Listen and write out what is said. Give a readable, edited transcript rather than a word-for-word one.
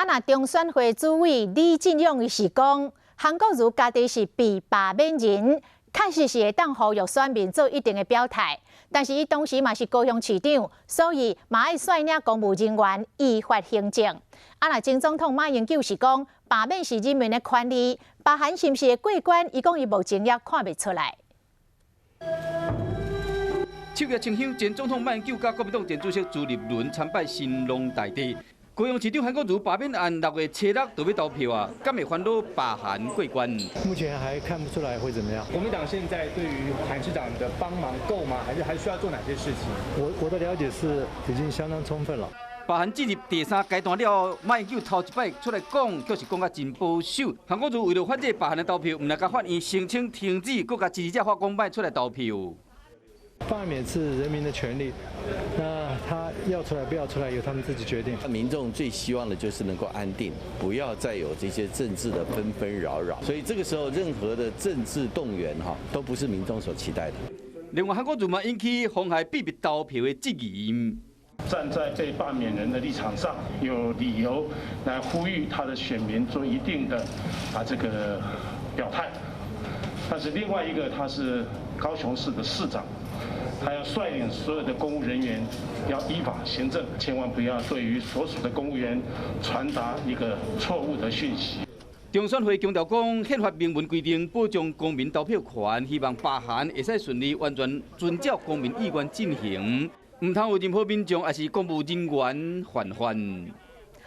那中选会主委李进勇伊是讲，韩国瑜家己是被罢免人，确实是会当呼吁选民做一定的表态。但是伊当时嘛是高雄市长，所以嘛爱率领公务人员依法行政。那前总统马英九是讲，罢免是人民的权利，包含是毋是会过关，伊讲伊目前也看袂出来。七月清香，前总统马英九甲国民党前主席朱立伦参拜新隆大帝。高雄市长韩国瑜罢免案6月7日就要投票啊，敢会烦恼罢韩过关？目前还看不出来会怎么样。国民党现在对于韩市长的帮忙够吗？还需要做哪些事情？我的了解是已经相当充分了。罢韩进入第3阶段了，马英九头一摆出来讲，就是讲甲真保守。韩国瑜为了反对罢韩的投票，唔但甲法院申请停止，佮甲支持者发公办出来投票。罢免是人民的权利，那他要出来不要出来由他们自己决定。民众最希望的就是能够安定，不要再有这些政治的纷纷扰扰。所以这个时候，任何的政治动员都不是民众所期待的。另外，韩国瑜嘛引起妨害秘密投票的质疑。站在被罢免人的立场上，有理由来呼吁他的选民做一定的这个表态。但是另外一个，他是高雄市的市长。他要率领所有的公务人员要依法行政，千万不要对于所属的公务员传达一个错误的讯息。中选会强调讲，宪法明文规定保障公民投票权，希望罢韩会使顺利完全遵照公民意愿进行，唔通有任何民众也是公务人员犯法。